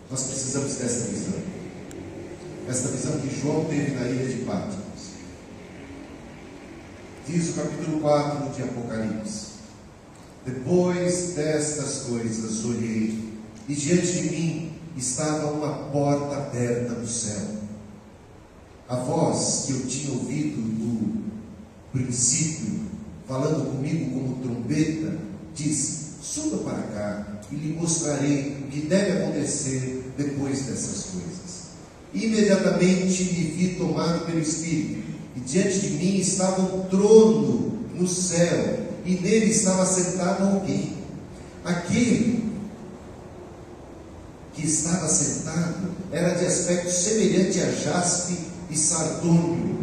Nós precisamos dessa visão. Esta visão que João teve na ilha de Patmos. Diz o capítulo 4 de Apocalipse: depois destas coisas olhei, e diante de mim estava uma porta aberta no céu. A voz que eu tinha ouvido no princípio, falando comigo como trombeta, disse: suba para cá e lhe mostrarei o que deve acontecer depois dessas coisas. Imediatamente me vi tomado pelo Espírito, e diante de mim estava um trono no céu, e nele estava sentado alguém. Aquele que estava sentado era de aspecto semelhante a jaspe e sardônio.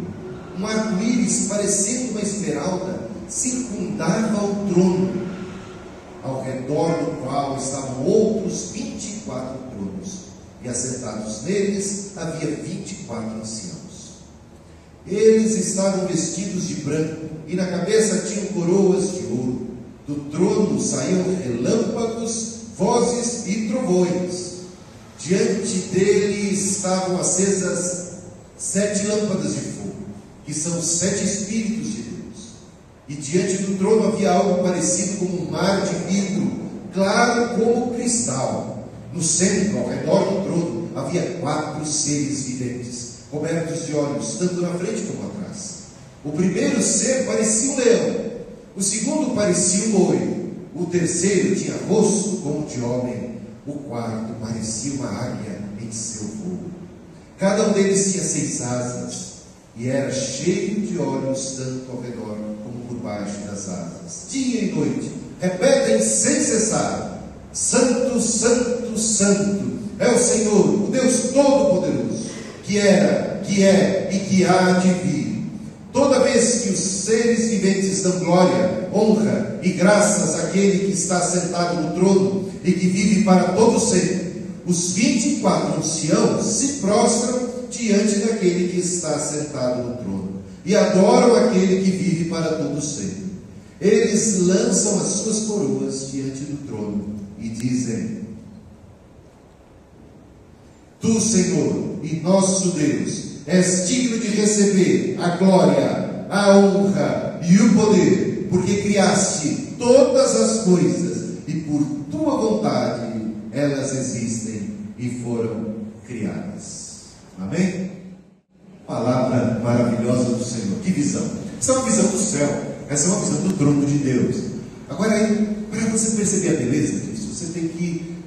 Um arco-íris parecendo uma esmeralda circundava o trono, ao redor do qual estavam outros 24 tronos, e assentados neles havia 24 anciãos. Eles estavam vestidos de branco, e na cabeça tinham coroas de ouro. Do trono saíam relâmpagos, vozes e trovões. Diante dele estavam acesas 7 lâmpadas de fogo, que são 7 Espíritos de Deus. E diante do trono havia algo parecido com um mar de vidro, claro como cristal. No centro, ao redor do trono, havia 4 seres viventes, cobertos de olhos, tanto na frente como atrás. O primeiro ser parecia um leão, o segundo parecia um boi, o terceiro tinha rosto como de homem, o quarto parecia uma águia em seu voo. Cada um deles tinha 6 asas, e era cheio de olhos tanto ao redor como por baixo das asas. Dia e noite repetem sem cessar: Santo, Santo, Santo é o Senhor, o Deus Todo-Poderoso, que era, que é e que há de vir. Toda vez que os seres viventes dão glória, honra e graças àquele que está sentado no trono e que vive para todo sempre, os 24 anciãos se prostram diante daquele que está sentado no trono e adoram aquele que vive para todo sempre. Eles lançam as suas coroas diante do trono e dizem: Tu, Senhor e nosso Deus, és digno de receber a glória, a honra e o poder, porque criaste todas as coisas e por tua vontade elas existem e foram criadas. Amém? Palavra maravilhosa do Senhor. Que visão! Essa é uma visão do céu, essa é uma visão do trono de Deus. Agora aí, para você perceber a beleza disso, você tem que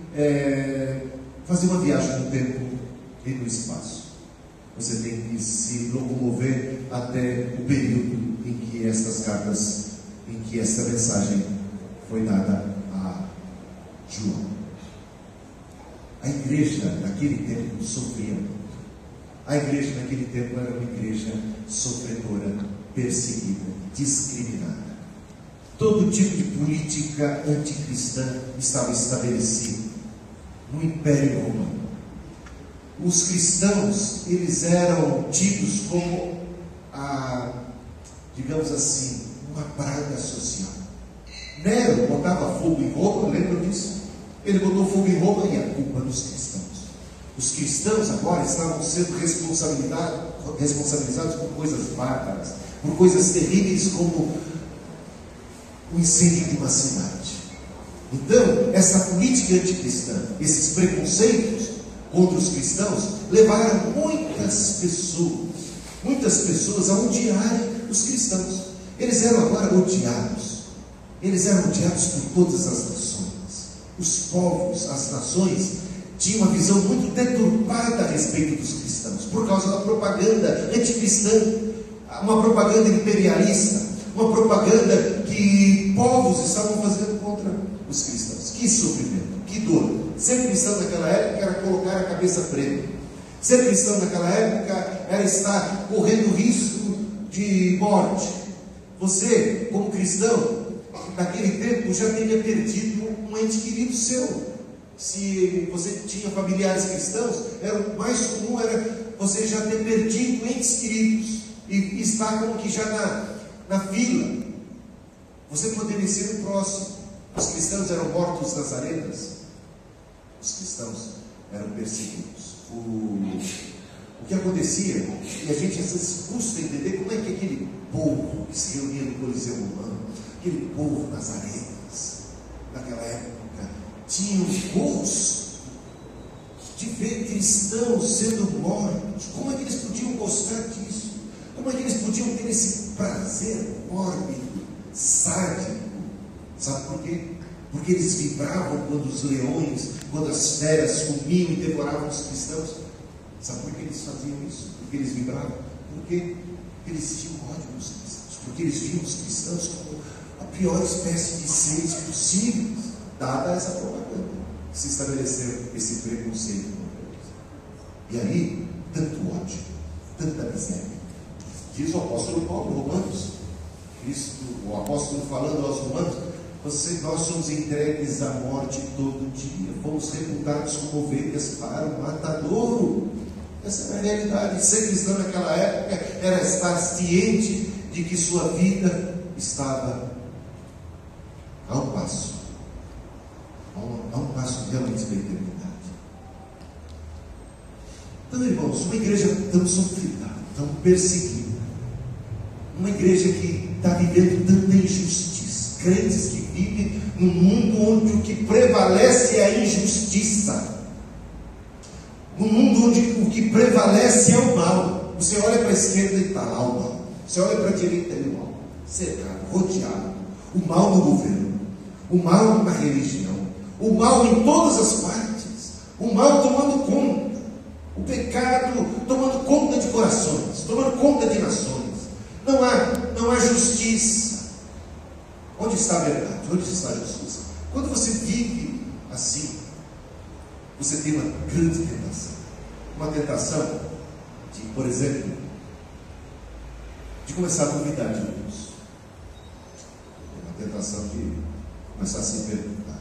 fazer uma viagem no tempo e no espaço. Você tem que se locomover até o período em que estas cartas, em que esta mensagem foi dada a João. A igreja naquele tempo sofria muito. A igreja naquele tempo era uma igreja sofredora, perseguida, discriminada. Todo tipo de política anticristã estava estabelecida no Império Romano. Os cristãos, eles eram tidos como digamos assim, uma praga social. Nero botava fogo em Roma, lembram disso? Ele botou fogo em Roma e a culpa dos cristãos. Os cristãos agora estavam sendo responsabilizados por coisas bárbaras, por coisas terríveis como o incêndio de uma cidade. Então, essa política anticristã, esses preconceitos contra os cristãos, levaram muitas pessoas a odiarem os cristãos. Eles eram agora odiados. Eles eram odiados por todas as nações. Os povos, as nações, tinham uma visão muito deturpada a respeito dos cristãos, por causa da propaganda anticristã, uma propaganda imperialista, uma propaganda que povos estavam fazendo contra os cristãos. Que sofrimento, que dor. Ser cristão naquela época era colocar a cabeça preta. Ser cristão naquela época era estar correndo risco de morte. Você, como cristão, naquele tempo já teria perdido um ente querido seu. Se você tinha familiares cristãos, o mais comum era você já ter perdido entes queridos e estar como que já na fila. Você poderia ser o próximo. Os cristãos eram mortos nas arenas. Os cristãos eram perseguidos. O que acontecia, e a gente às vezes custa entender como é que aquele povo que se reunia no Coliseu Romano, aquele povo nas arenas, naquela época, tinham gosto de ver cristãos sendo mortos. Como é que eles podiam gostar disso? Como é que eles podiam ter esse prazer mórbido, sádico? Sabe por quê? Porque eles vibravam quando os leões, quando as feras comiam e devoravam os cristãos. Sabe por que eles faziam isso? Porque eles vibravam? Porque eles tinham ódio dos cristãos. Porque eles viam os cristãos como a pior espécie de seres possíveis, dada essa propaganda. Se estabeleceu esse preconceito contra eles. E aí, tanto ódio, tanta miséria. Diz o apóstolo Paulo, Romanos, Cristo, o apóstolo falando aos romanos: nós somos entregues à morte todo dia, fomos reputados como ovelhas para o matadouro. Essa é a realidade. Ser cristão naquela época era estar ciente de que sua vida estava a um passo realmente da eternidade. Então, irmãos, uma igreja tão sofrida, tão perseguida, uma igreja que está vivendo tanta injustiça, crentes que vivem num mundo onde o que prevalece é a injustiça, num mundo onde o que prevalece é o mal. Você olha para a esquerda e está lá o mal, você olha para a direita e o mal, cercado, rodeado, o mal no governo, o mal na religião, o mal em todas as partes, o mal tomando conta, o pecado tomando conta de corações, tomando conta de nações. Não há justiça. Onde está a verdade? Onde está a justiça? Quando você vive assim, você tem uma grande tentação. Uma tentação de, por exemplo, de começar a duvidar de Deus. Uma tentação de começar a se perguntar: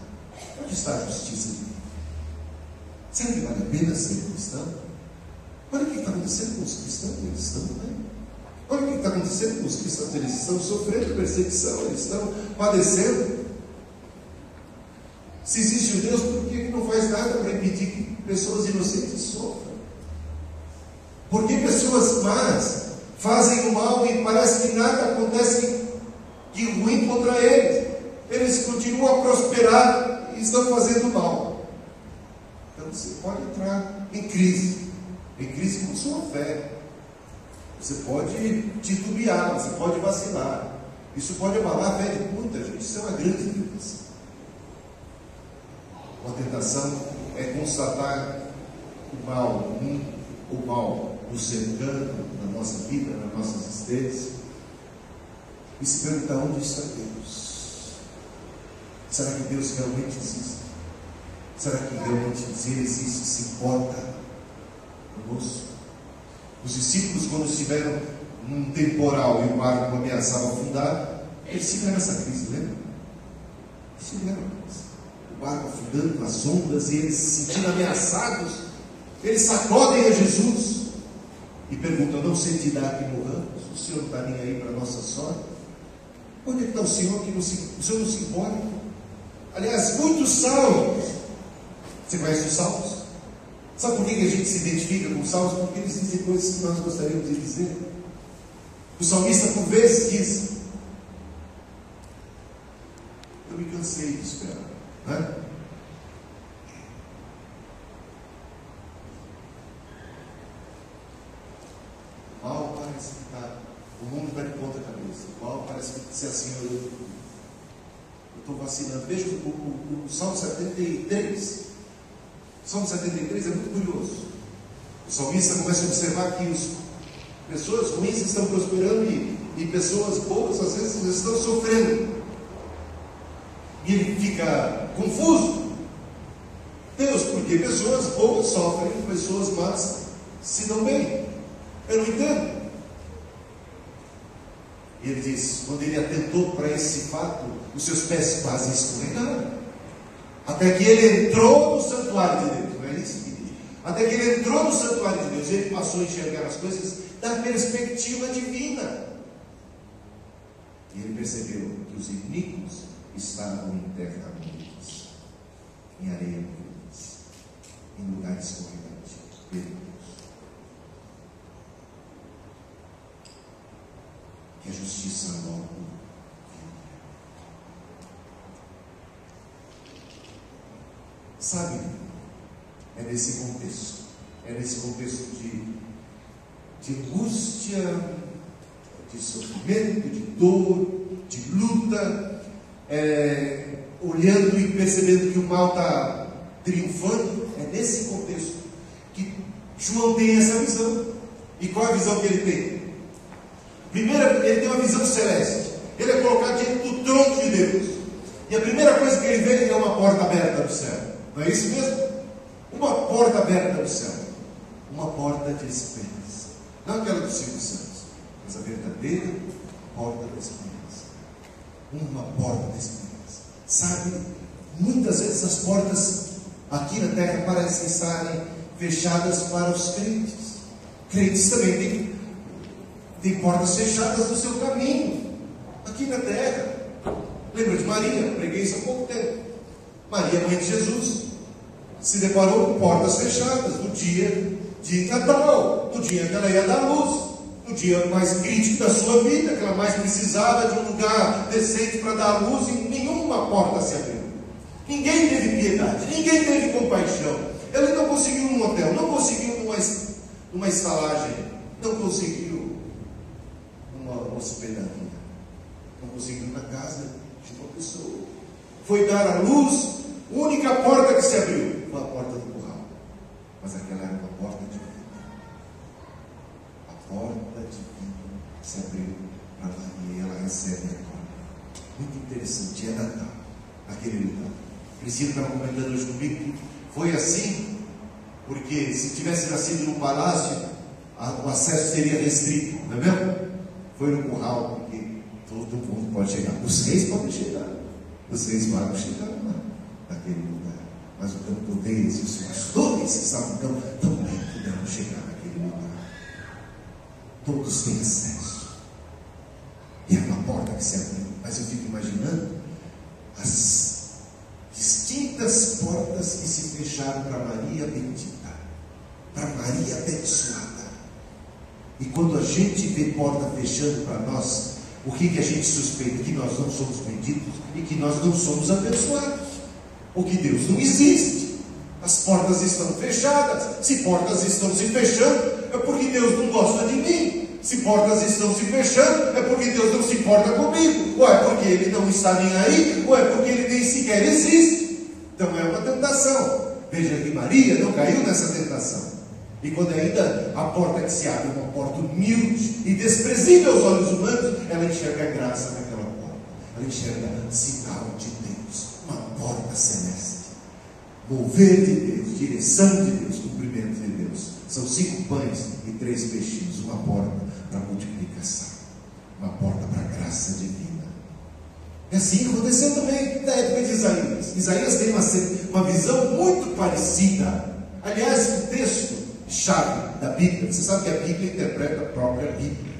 onde está a justiça de Deus? Será que vale a pena ser cristão? Olha o que está acontecendo com os cristãos, eles estão bem. Olha o que está acontecendo com os cristãos, eles estão sofrendo perseguição, eles estão padecendo. Se existe um Deus, por que não faz nada para impedir que pessoas inocentes sofram? Por que pessoas más fazem o mal e parece que nada acontece de ruim contra eles? Eles continuam a prosperar e estão fazendo mal. Então você pode entrar em crise com sua fé. Você pode titubear, você pode vacilar. Isso pode abalar a fé de muita gente. Isso é uma grande tentação. Uma tentação é constatar o mal nos cercando na nossa vida, na nossa existência, e se perguntar: onde está Deus? Será que Deus realmente existe? Será que realmente se Ele existe, se importa conosco? Os discípulos, quando estiveram num temporal e o barco ameaçava afundar, eles tiveram essa crise, lembra? Eles tiveram o barco afundando nas ondas e eles se sentindo ameaçados. Eles sacodem a Jesus e perguntam: não sentirá que morramos? O Senhor não está nem aí para a nossa sorte? Onde está o Senhor que o Senhor não se importa? Aliás, muitos salmos. Você conhece os salmos? Sabe por que a gente se identifica com os salmos? Porque eles dizem coisas que nós gostaríamos de dizer. O salmista por vezes diz: eu me cansei de esperar, né? O mal parece que está, o mundo está de ponta cabeça. O mal parece que se assim, eu estou vacilando. Veja o Salmo 73. O Salmo 73 é muito curioso. O salmista começa a observar que as pessoas ruins estão prosperando e pessoas boas às vezes estão sofrendo. E ele fica confuso. Deus, porque pessoas boas sofrem, pessoas más se dão bem. Eu não entendo. E ele diz: quando ele atentou para esse fato, os seus pés quase escorregaram. Até que ele entrou no santuário de Deus. Não é isso que diz? Até que ele entrou no santuário de Deus, ele passou a enxergar as coisas da perspectiva divina. E ele percebeu que os iníquos estavam em terra moídas, em areia moídas, em lugares Sabe, é nesse contexto de angústia, de sofrimento, de dor, de luta, olhando e percebendo que o mal está triunfando. É nesse contexto que João tem essa visão. E qual é a visão que ele tem? Primeiro, ele tem uma visão celeste. Ele é colocado diante do trono de Deus, e a primeira coisa que ele vê é uma porta aberta do céu. Não é isso mesmo? Uma porta aberta do céu, uma porta de esperança, não aquela dos 5 céus, mas a verdadeira porta da esperança. Uma porta de esperança. Sabe, muitas vezes as portas aqui na terra parecem estarem fechadas para os crentes. Crentes também têm portas fechadas no seu caminho aqui na terra. Lembra de Maria? Preguei isso há pouco tempo. Maria, mãe de Jesus, se deparou com portas fechadas no dia de Natal, no dia que ela ia dar luz, no dia mais crítico da sua vida, que ela mais precisava de um lugar decente para dar luz, e nenhuma porta se abriu. Ninguém teve piedade, ninguém teve compaixão. Ela não conseguiu um hotel, não conseguiu numa estalagem, não conseguiu uma hospedaria, não conseguiu na casa de uma pessoa. Foi dar à luz, a única porta que se abriu foi a porta do curral, mas aquela era uma porta de vida. A porta de vida se abriu para Maria e ela recebe agora. Muito interessante, é Natal, naquele lugar. Priscila estava comentando hoje comigo que foi assim, porque se tivesse nascido num palácio, o acesso seria restrito, não é mesmo? Foi no curral, porque todo mundo pode chegar. Os reis podem chegar, os reis magos chegaram lá, naquele lugar. Mas o campo deles e os pastores que estavam no campo também puderam chegar naquele lugar. Todos têm acesso. E é uma porta que se abriu. Mas eu fico imaginando as distintas portas que se fecharam para Maria bendita, para Maria abençoada. E quando a gente vê porta fechando para nós, o que a gente suspeita? Que nós não somos benditos e que nós não somos abençoados, ou que Deus não existe. As portas estão fechadas. Se portas estão se fechando, é porque Deus não gosta de mim. Se portas estão se fechando, é porque Deus não se importa comigo, ou é porque Ele não está nem aí, ou é porque Ele nem sequer existe. Então é uma tentação. Veja que Maria não caiu nessa tentação. E quando ainda a porta que se abre, uma porta humilde e desprezível aos olhos humanos, ela enxerga a graça naquela porta. Ela enxerga sinal de Deus, uma porta celeste. Mover de Deus, direção de Deus, cumprimento de Deus. São 5 pães e 3 peixinhos, uma porta para multiplicação, uma porta para a graça divina. E assim aconteceu também na época de Isaías. Isaías tem uma visão muito parecida. Aliás, o texto-chave da Bíblia, você sabe que a Bíblia interpreta a própria Bíblia.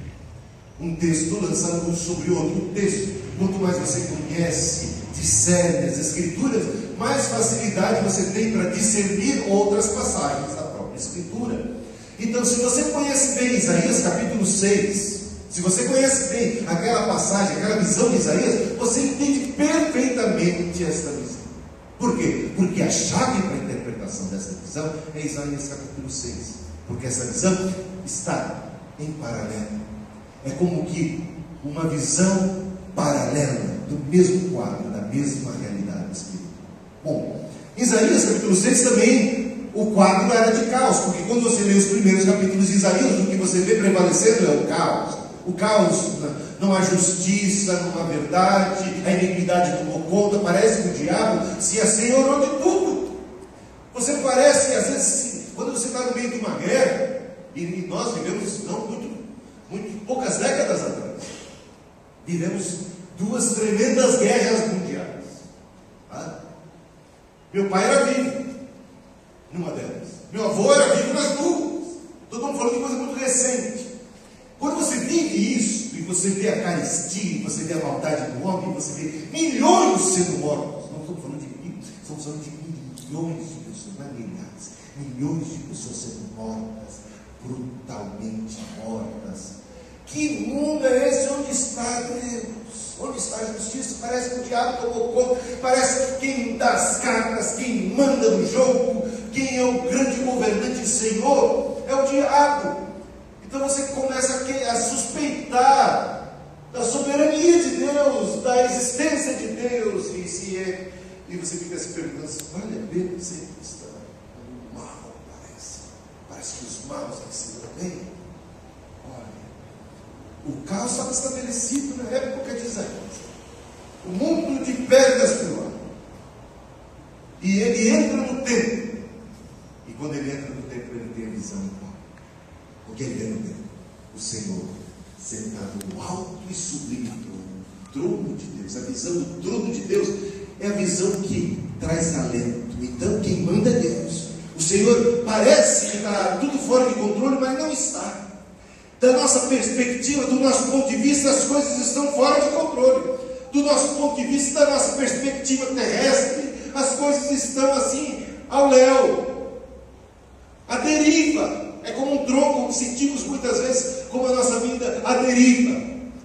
Um texto lançando luz sobre outro texto. Quanto mais você conhece, discerne as Escrituras, mais facilidade você tem para discernir outras passagens da própria Escritura. Então, se você conhece bem Isaías capítulo 6, se você conhece bem aquela passagem, aquela visão de Isaías, você entende perfeitamente esta visão. Por quê? Porque a chave para a interpretação dessa visão é Isaías capítulo 6. Porque essa visão está em paralelo. É como que uma visão paralela do mesmo quadro, da mesma realidade espiritual. Bom, Isaías capítulo 6 também, o quadro era de caos, porque quando você lê os primeiros capítulos de Isaías, o que você vê prevalecendo é o caos. O caos, não há justiça, não há verdade, a iniquidade tomou conta, parece que o diabo se assenhorou de tudo. Você parece, às vezes, quando você está no meio de uma guerra, e nós vivemos não muito poucas décadas atrás, vivemos 2 tremendas guerras mundiais. Tá? Meu pai era vivo numa delas, meu avô era vivo nas 2. Todo mundo falando de coisa muito recente. Quando você vive isso, e você vê a carestia, você vê a maldade do homem, você vê milhões sendo mortos, não estamos falando de mil, estamos falando de milhões de pessoas, não é milhares, milhões de pessoas sendo mortas, brutalmente mortas, Que mundo é esse? Onde está Deus? Onde está a justiça? Parece que o diabo tomou conta. Parece que quem dá as cartas, quem manda no jogo, quem é o grande governante e Senhor, é o diabo. Então você começa a suspeitar da soberania de Deus, da existência de Deus, e você fica se perguntando se vale a pena ser cristão. O mal parece que os maus que se dão bem. Olha, o caos estava estabelecido na época de Isaías, o mundo de pedras pelo ar, e ele entra no templo, e quando ele entra no templo ele tem a visão do mal. O que ele vê no templo? O Senhor sentado no alto e sublime trono de Deus. A visão do trono de Deus é a visão que traz alento. Então quem manda é Deus. O Senhor parece que está tudo fora de controle, mas não está. Da nossa perspectiva, do nosso ponto de vista, as coisas estão fora de controle. Do nosso ponto de vista, da nossa perspectiva terrestre, as coisas estão assim ao léu, à deriva. É como um tronco, sentimos muitas vezes como a nossa vida à deriva,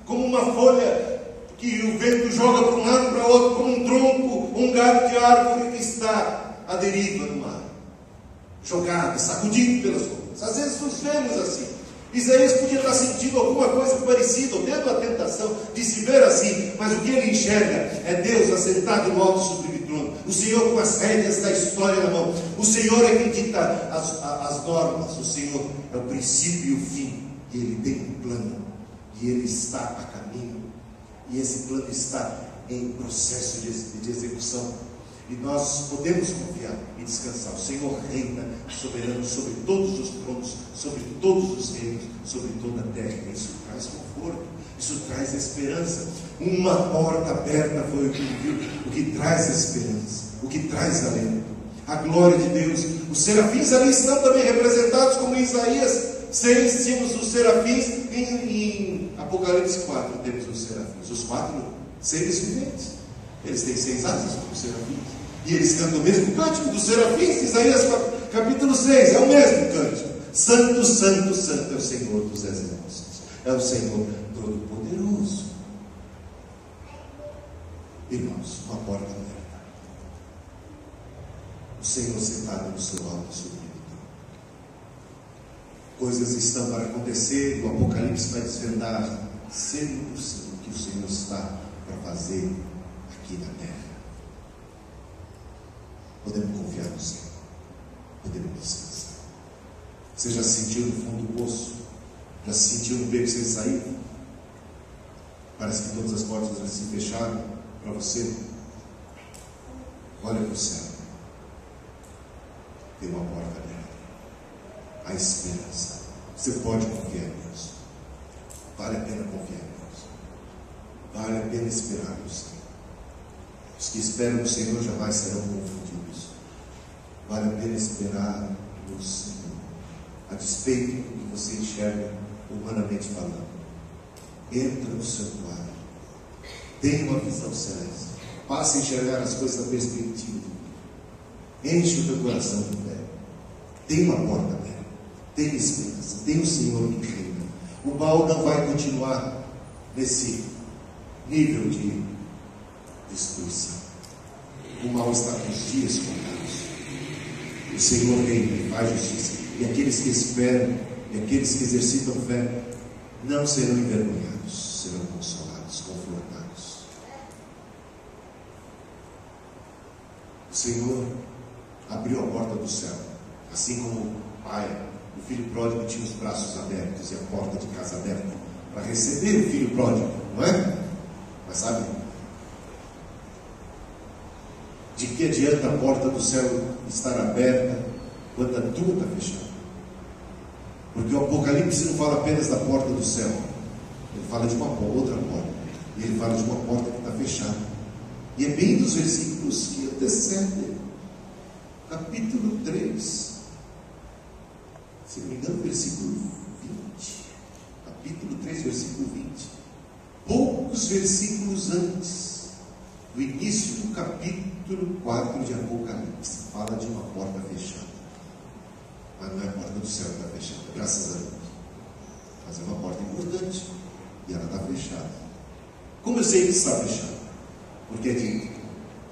como uma folha que o vento joga para um lado para o outro, como um tronco, um galho de árvore que está à deriva no mar, jogado, sacudido pelas ondas. Às vezes nos vemos assim. Isaías podia estar sentindo alguma coisa parecida, ou tendo a tentação de se ver assim, mas o que ele enxerga é Deus assentado no alto e sublime trono, o Senhor com as rédeas da história na mão. O Senhor é quem dita as normas, o Senhor é o princípio e o fim, e Ele tem um plano, e Ele está a caminho, e esse plano está em processo de execução, e nós podemos confiar e descansar. O Senhor reina soberano sobre todos os tronos, sobre todos os reinos, sobre toda a terra. Isso traz conforto, isso traz esperança. Uma porta aberta foi o que traz esperança, o que traz alento. A glória de Deus. Os serafins ali estão também representados, como em Isaías 6 tínhamos os serafins, em Apocalipse 4 temos os serafins, os 4 seres viventes. Eles têm 6 asas como os serafins, e eles cantam o mesmo cântico dos serafins. Isaías capítulo 6 é o mesmo cântico: Santo, Santo, Santo é o Senhor dos exércitos, é o Senhor Todo-Poderoso. Irmãos, uma porta aberta, o Senhor sentado no seu alto e sublime trono. Coisas estão para acontecer, o Apocalipse vai desvendar 100% o que o Senhor está para fazer aqui na terra. Podemos confiar no Senhor, podemos descansar. Você já se sentiu no fundo do poço? Já se sentiu no beco sem saída? Parece que todas as portas já se fecharam para você. Olha para o céu, tem uma porta aberta, a esperança. Você pode confiar em Deus, vale a pena confiar em Deus, vale a pena esperar no Senhor. Os que esperam no Senhor jamais serão confundidos. Vale a pena esperar no Senhor, a despeito do que você enxerga humanamente falando. Entra no santuário, tenha uma visão celeste, passe a enxergar as coisas da perspectiva. Enche o teu coração de fé. Tem uma porta aberta, tem esperança, tem o Senhor que reina. O mal não vai continuar nesse nível de destruição. O mal está com os dias contados. O Senhor reina e faz justiça, e aqueles que esperam e aqueles que exercitam fé não serão envergonhados, serão consolados, confortados. O Senhor abriu a porta do céu, assim como o pai, o filho pródigo, tinha os braços abertos e a porta de casa aberta para receber o filho pródigo, não é? Mas sabe, de que adianta a porta do céu estar aberta quando a tua está fechada? Porque o Apocalipse não fala apenas da porta do céu, ele fala de uma outra porta, e ele fala de uma porta que está fechada, e é bem dos versículos que antecedem, capítulo 3, se não me engano, versículo 20, capítulo 3, versículo 20, poucos versículos antes do início do capítulo 4 de Apocalipse, fala de uma porta fechada. Mas não é a porta do céu que está fechada, graças a Deus, mas é uma porta importante. e ela está fechada. Como eu sei que está fechada? Porque é dito,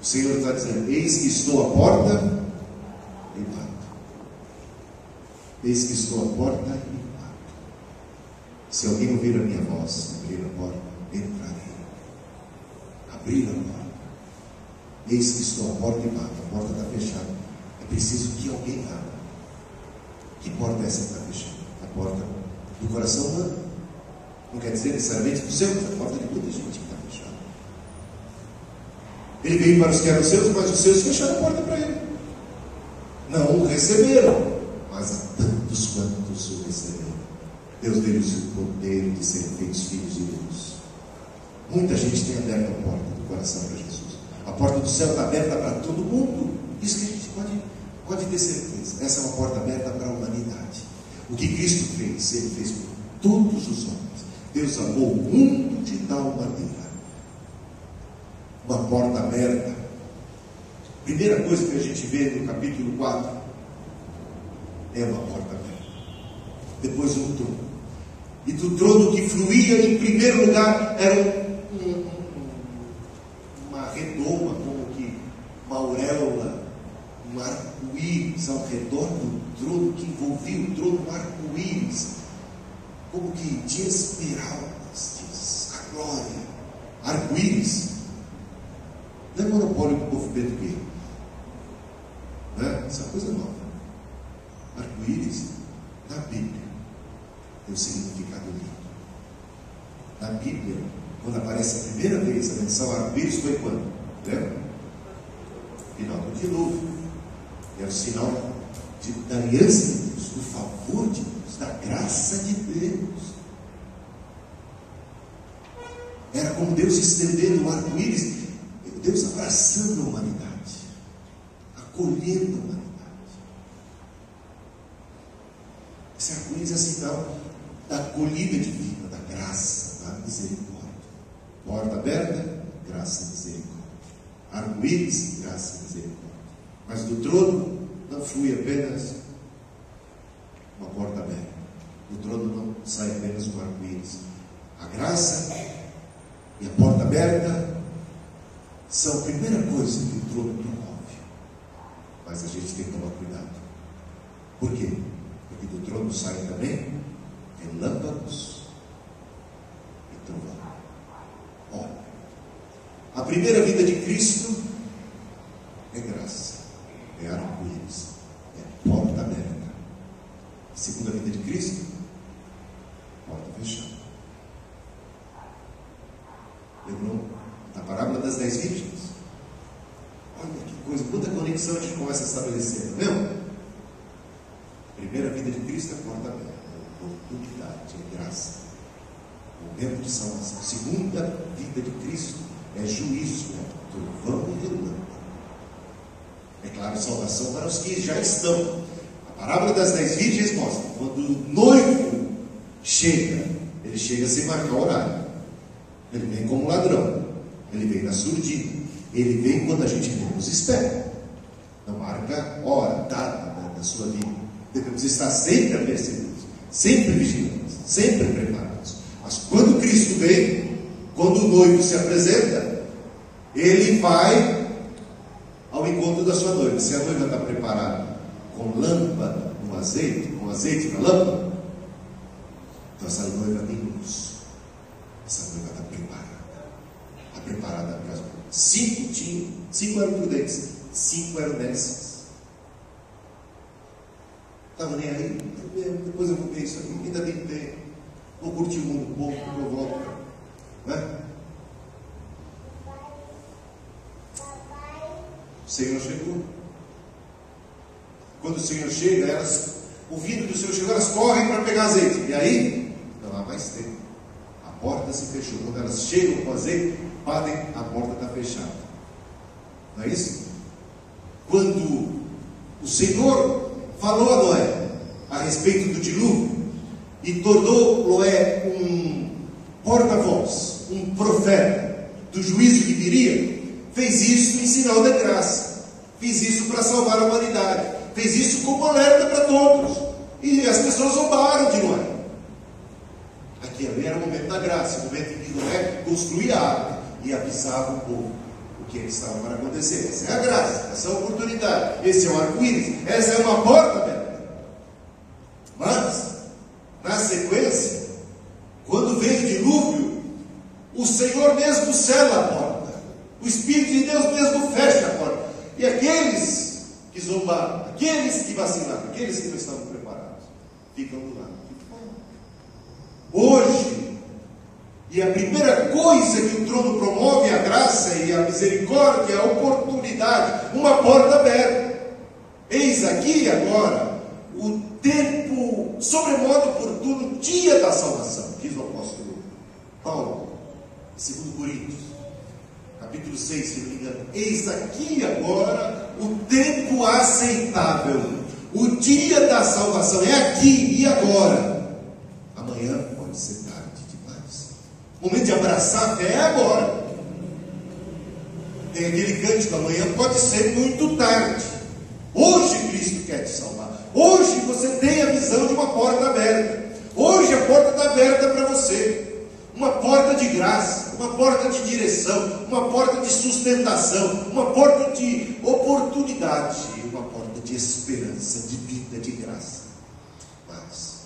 o Senhor está dizendo: eis que estou à porta e bato. Eis que estou à porta e bato. Se alguém ouvir a minha voz, abrir a porta, entrarei. Abrir a porta. Eis que estou à porta e bato. A porta está fechada. É preciso que alguém abra. Que porta é essa que está fechada? A porta do coração humano. Não quer dizer necessariamente do seu, mas a porta de muita gente que está fechada. Ele veio para os que eram seus, mas os seus fecharam a porta para ele. Não o receberam, mas a tantos quantos o receberam, Deus deu-lhes o poder de serem feitos filhos de Deus. Muita gente tem aberto a porta do coração para Jesus. A porta do céu está aberta para todo mundo. Isso que a gente pode ter certeza. Essa é uma porta aberta para a humanidade. O que Cristo fez, Ele fez por todos os homens. Deus amou o mundo de tal maneira. Uma porta aberta. Primeira coisa que a gente vê no capítulo 4 é uma porta aberta. Depois um trono. E do trono que fluía, em primeiro lugar, era uma redoma, como que uma auréola, um arco-íris ao redor do trono, que envolvia o trono, um arco-íris, como que de esmeraldas, diz a glória. Arco-íris não é monopólio do movimento gay, né? Isso é coisa nova. Arco-íris, na Bíblia, tem um significado lindo. Na Bíblia, quando aparece a primeira vez a menção arco-íris, foi quando? Lembra? Final do dilúvio. Era o sinal da aliança de Deus, do favor de Deus, da graça de Deus. Era como Deus estendendo o arco-íris, Deus abraçando a humanidade, acolhendo a humanidade. Esse arco-íris é sinal da acolhida divina, da graça, da misericórdia. Porta aberta, graça e misericórdia. Arco-íris, graça e misericórdia. Mas do trono não flui apenas uma porta aberta. Do trono não sai apenas um arco-íris. A graça e a porta aberta são a primeira coisa que o trono promove. Mas a gente tem que tomar cuidado. Por quê? Porque do trono saem também relâmpagos e trovão. Olha, a primeira vida de Cristo é graça, é arco-íris, é porta aberta. A segunda vida de Cristo, porta fechada. Lembrou da parábola das 10 virgens? Olha que coisa, quanta conexão a gente começa a estabelecer, não é mesmo? Primeira vida de Cristo é porta aberta, é oportunidade, é graça, momento de salvação. Segunda vida de Cristo é juízo, é trovão e relâmpago. É claro, salvação para os que já estão. A parábola das 10 virgens mostra, quando o noivo chega, ele chega sem marcar horário. Ele vem como ladrão, ele vem na surdina, ele vem quando a gente menos espera. Não marca hora, data da sua vida. Devemos estar sempre apercebidos, sempre vigilantes, sempre preparados. Mas quando Cristo vem, quando o noivo se apresenta, ele vai ao encontro da sua noiva. Se a noiva está preparada com lâmpada no azeite, com azeite na lâmpada, então essa noiva tem luz. Essa noiva está preparada. Está preparada para 5 eram prudentes, 5 eram nécias. Estava nem aí, depois eu vou ver isso aqui, ainda tem tempo, vou curtir o mundo um pouco, depois eu volto, né? O Senhor chegou. Quando o Senhor chega, elas, ouvindo que o Senhor chegou, elas correm para pegar azeite, e aí, não há mais tempo, a porta se fechou. Quando elas chegam com azeite, batem, a porta está fechada, não é isso? Quando o Senhor falou a Noé a respeito do dilúvio e tornou Noé um porta-voz, um profeta do juízo que viria, fez isso em sinal da graça, fez isso para salvar a humanidade, fez isso como alerta para todos, e as pessoas zombaram de Noé. Aqui porque ali era o momento da graça, o momento em que Noé construía a arca e avisava o povo o que estava para acontecer. Essa é a graça, essa é a oportunidade, esse é o arco-íris, essa é uma porta aberta. Mas, na sequência, quando vem o dilúvio, o Senhor mesmo sela a porta, o Espírito de Deus mesmo fecha a porta, e aqueles que zombaram, aqueles que vacilaram, aqueles que não estavam preparados, ficam do lado de fora. Hoje, e a primeira coisa que o trono promove é a graça e a misericórdia, a oportunidade, uma porta aberta. Eis aqui agora o tempo sobremodo oportuno, dia da salvação, diz o apóstolo Paulo, 2 Coríntios, capítulo 6, se não me engano. Eis aqui agora o tempo aceitável, o dia da salvação, é aqui e agora. Amanhã pode ser tarde demais. O momento de abraçar a fé é agora. Tem aquele cântico, amanhã pode ser muito tarde. Hoje Cristo quer te salvar. Hoje você tem a visão de uma porta aberta. Hoje a porta está aberta para você. Uma porta de graça, uma porta de direção, uma porta de sustentação, uma porta de oportunidade, uma porta de esperança, de vida, de graça. Mas,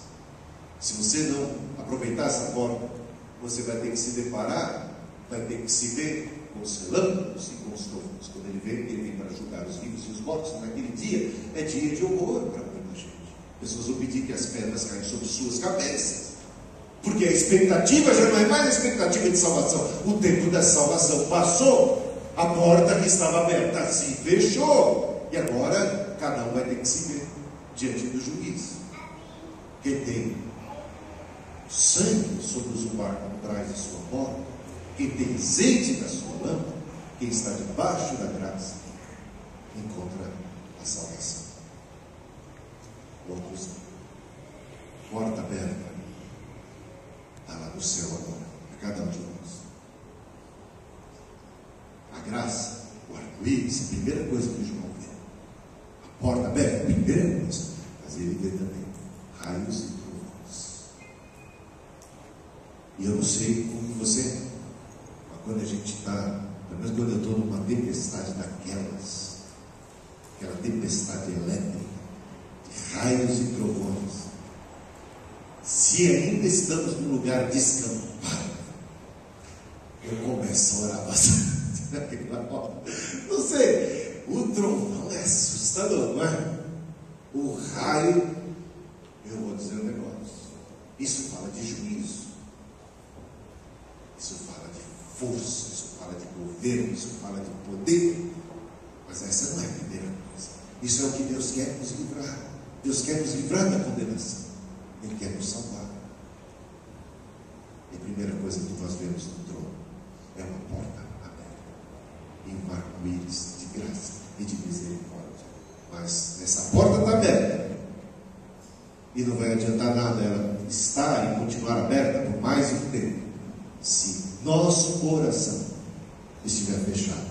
se você não aproveitar essa porta, você vai ter que se deparar, vai ter que se ver com os relâmpagos e com os trovões. Quando ele vem para julgar os vivos e os mortos, naquele dia é dia de horror para muita gente. Pessoas vão pedir que as pedras caem sobre suas cabeças, porque a expectativa já não é mais a expectativa de salvação. O tempo da salvação passou, a porta que estava aberta se fechou, e agora cada um vai ter que se ver diante do juiz. Quem tem sangue sobre o zumbar por trás de sua porta, quem tem azeite na sua lâmpada, quem está debaixo da graça, encontra a salvação. Conclusão: porta aberta está lá no céu agora, para cada um de nós. A graça, o arco-íris, a primeira coisa que João vê. A porta aberta, a primeira coisa. Mas ele vê também raios e trovões. E eu não sei como você, mas quando a gente está, pelo menos quando eu estou numa tempestade daquelas, aquela tempestade elétrica, de raios e trovões, se ainda estamos num lugar descampado, eu começo a orar bastante. Não sei, o trovão é assustador, não é? O raio, eu vou dizer um negócio, isso fala de juízo, isso fala de força, isso fala de governo, isso fala de poder, mas essa não é a primeira coisa. Isso é o que Deus quer nos livrar. Deus quer nos livrar da condenação. Ele quer nos salvar. E a primeira coisa que nós vemos no trono é uma porta aberta e um arco-íris de graça e de misericórdia. Mas essa porta está aberta e não vai adiantar nada ela estar e continuar aberta por mais um tempo se nosso coração estiver fechado.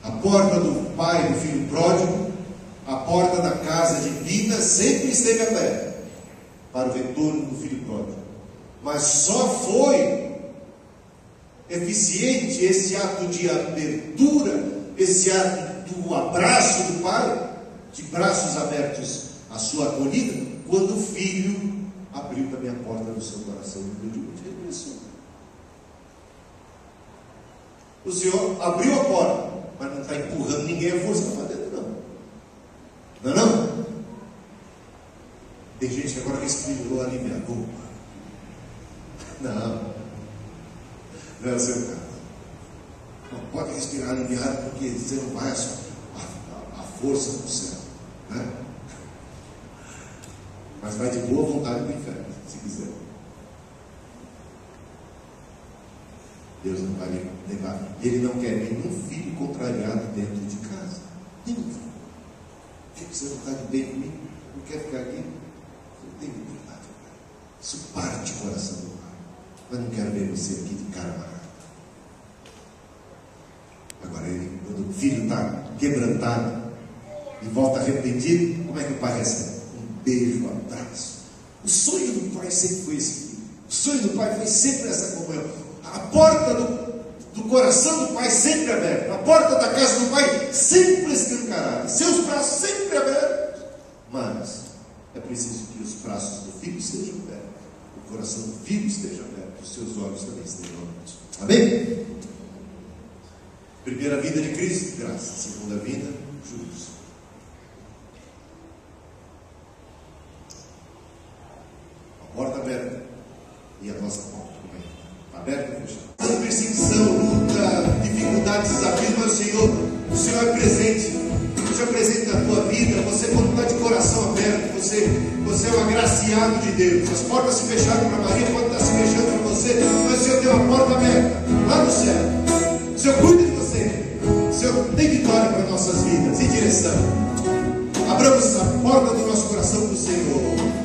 A porta do pai do filho pródigo, a porta da casa divina sempre esteve aberta para o retorno do filho pródigo, mas só foi eficiente esse ato de abertura, esse ato do abraço do pai, de braços abertos à sua acolhida, quando o filho abriu também a porta do seu coração e pediu regressou. O Senhor abriu a porta, mas não está empurrando ninguém à força para dentro, não. Não é não? Tem gente que agora respirou aliviado. Não. Não é o seu caso. Não pode respirar aliviado porque você não vai a força do céu. Né? Mas vai de boa vontade para o inferno, se quiser. Deus não vai levar. Ele não quer nenhum filho contrariado dentro de casa. Nenhum filho. Você não está de bem comigo? Não quer ficar aqui? Eu tenho liberdade. Isso parte o coração do pai. Mas não quero ver você aqui de cara amarrada. Agora, quando o filho está quebrantado e volta arrependido, como é que o pai recebe? Um beijo, um abraço. O sonho do pai sempre foi esse filho. O sonho do Pai foi sempre essa comunhão. A porta do coração do Pai sempre aberta. A porta da casa do Pai sempre escancarada. Seus braços sempre abertos. Mas é preciso que os braços do Filho estejam abertos. O coração do Filho esteja aberto. Os seus olhos também estejam abertos. Amém? Primeira vinda de Cristo, graça. Segunda vinda, juízo. A porta aberta e a nossa porta também. Aberta ou fechada? Perseguição, luta, dificuldades, desafios, mas o Senhor é presente. O Senhor é presente na tua vida. Você, quando está de coração aberto, você é um agraciado de Deus. As portas se fecharam para Maria, pode estar se fechando para você, mas o Senhor tem uma porta aberta lá no céu. O Senhor cuida de você. O Senhor tem vitória para nossas vidas e direção. Abramos a porta do nosso coração para o Senhor.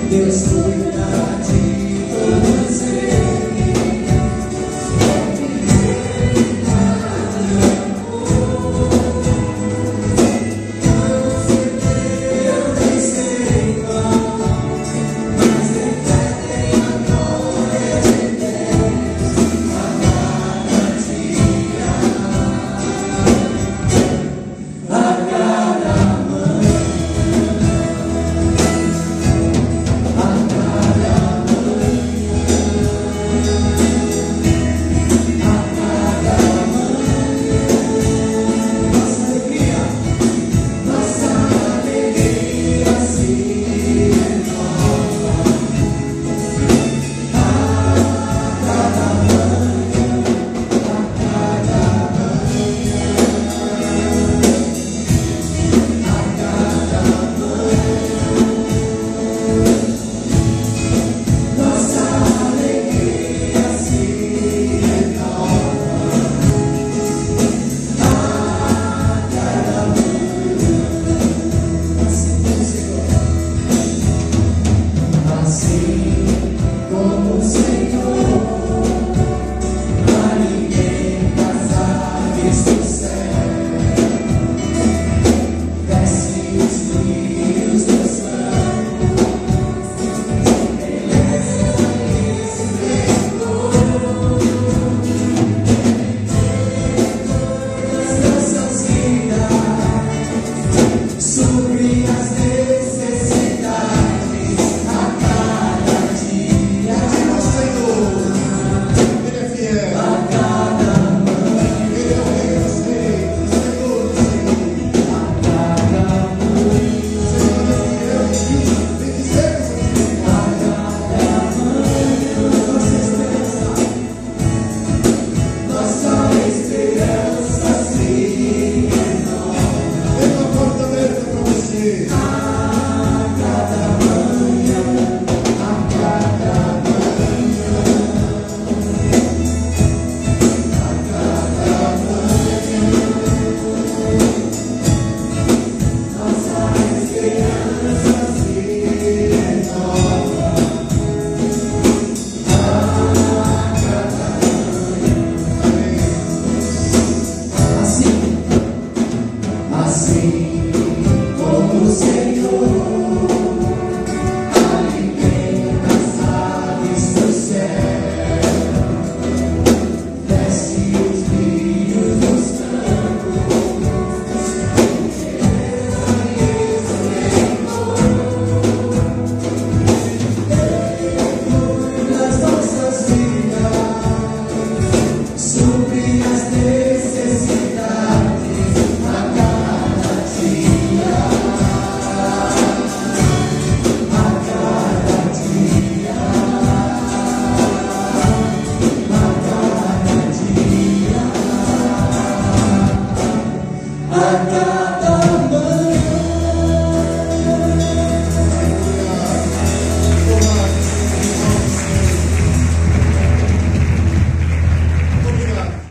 Deus